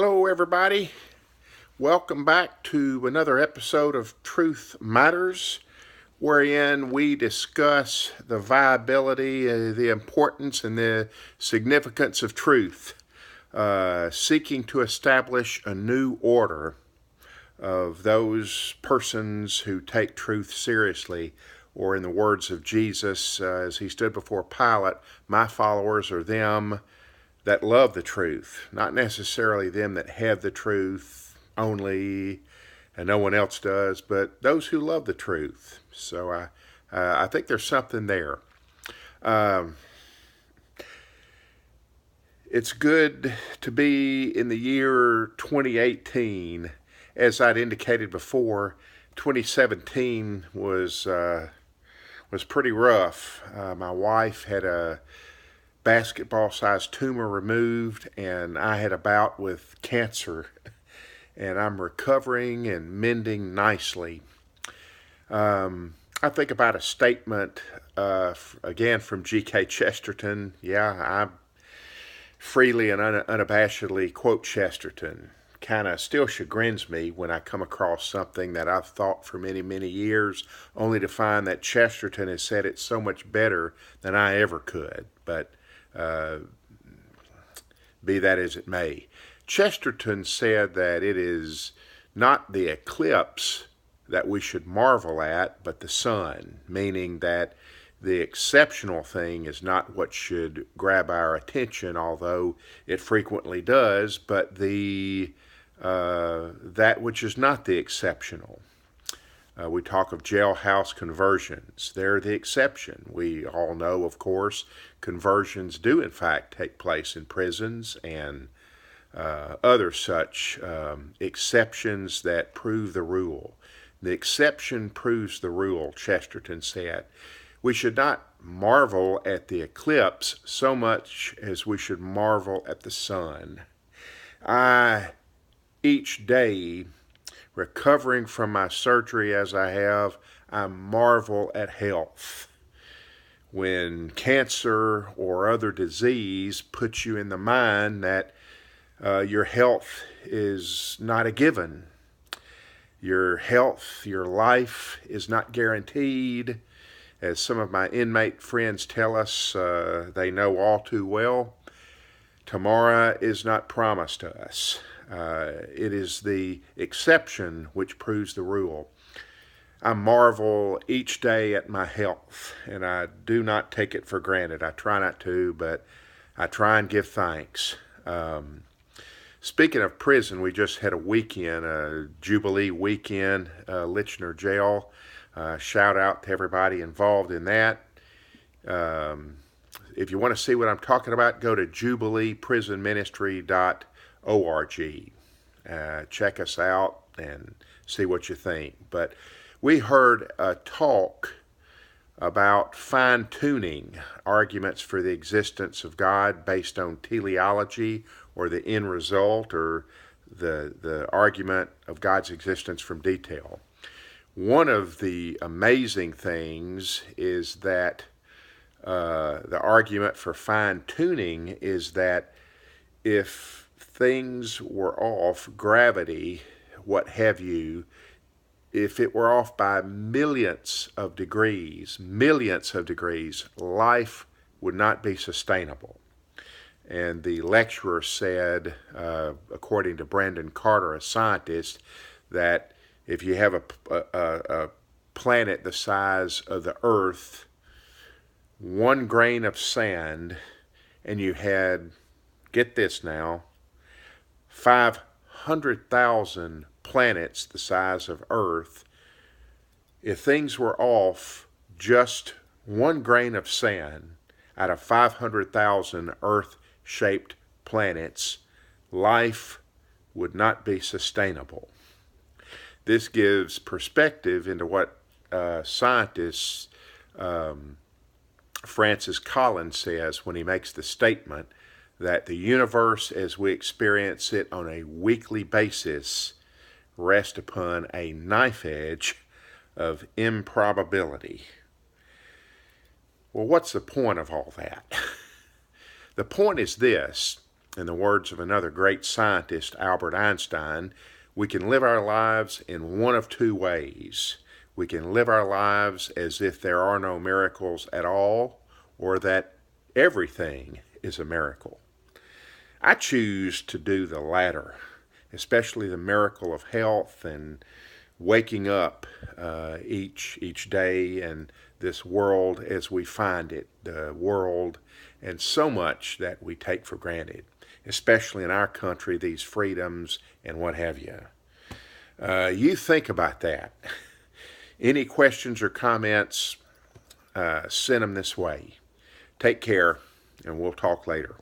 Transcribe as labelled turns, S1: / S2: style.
S1: Hello, everybody. Welcome back to another episode of Truth Matters, wherein we discuss the viability, the importance, and the significance of truth, seeking to establish a new order of those persons who take truth seriously, or in the words of Jesus, as he stood before Pilate, my followers are them that love the truth, not necessarily them that have the truth only and no one else does, but those who love the truth. So I think there's something there. It's good to be in the year 2018. As I'd indicated before, 2017 was pretty rough. My wife had a basketball-sized tumor removed, and I had a bout with cancer, and I'm recovering and mending nicely. I think about a statement, again, from GK Chesterton. Yeah, I freely and unabashedly quote Chesterton. Kind of still chagrins me when I come across something that I've thought for many, many years, only to find that Chesterton has said it so much better than I ever could. But be that as it may, Chesterton said that it is not the eclipse that we should marvel at, but the sun, meaning that the exceptional thing is not what should grab our attention, although it frequently does, but that which is not the exceptional. We talk of jailhouse conversions. They're the exception. We all know, of course, conversions do in fact take place in prisons and other such exceptions that prove the rule. The exception proves the rule, Chesterton said. We should not marvel at the eclipse so much as we should marvel at the sun. Each day, recovering from my surgery as I have, I marvel at health. When cancer or other disease puts you in the mind that your health is not a given, your health, your life is not guaranteed. As some of my inmate friends tell us, they know all too well, tomorrow is not promised to us. It is the exception which proves the rule. I marvel each day at my health, and I do not take it for granted. I try not to, but I try and give thanks. Speaking of prison, we just had a weekend, a Jubilee weekend, Litchner Jail. Shout out to everybody involved in that. If you want to see what I'm talking about, go to jubileeprisonministry.org. Check us out and see what you think. But we heard a talk about fine-tuning arguments for the existence of God based on teleology, or the end result, or the argument of God's existence from detail. One of the amazing things is that the argument for fine-tuning is that if things were off, gravity, what have you, if it were off by millionths of degrees, life would not be sustainable. And the lecturer said, according to Brandon Carter, a scientist, that if you have a planet the size of the Earth, one grain of sand, and you had, get this now, 500,000 planets the size of Earth, if things were off just one grain of sand out of 500,000 Earth-shaped planets, life would not be sustainable. This gives perspective into what scientist Francis Collins says when he makes the statement that the universe as we experience it on a weekly basis rests upon a knife edge of improbability. Well, what's the point of all that? The point is this: In the words of another great scientist, Albert Einstein, we can live our lives in one of two ways. We can live our lives as if there are no miracles at all, or that everything is a miracle. I choose to do the latter, especially the miracle of health and waking up each day and this world as we find it, the world and so much that we take for granted, especially in our country, these freedoms and what have you. You think about that. Any questions or comments, send them this way. Take care, and we'll talk later.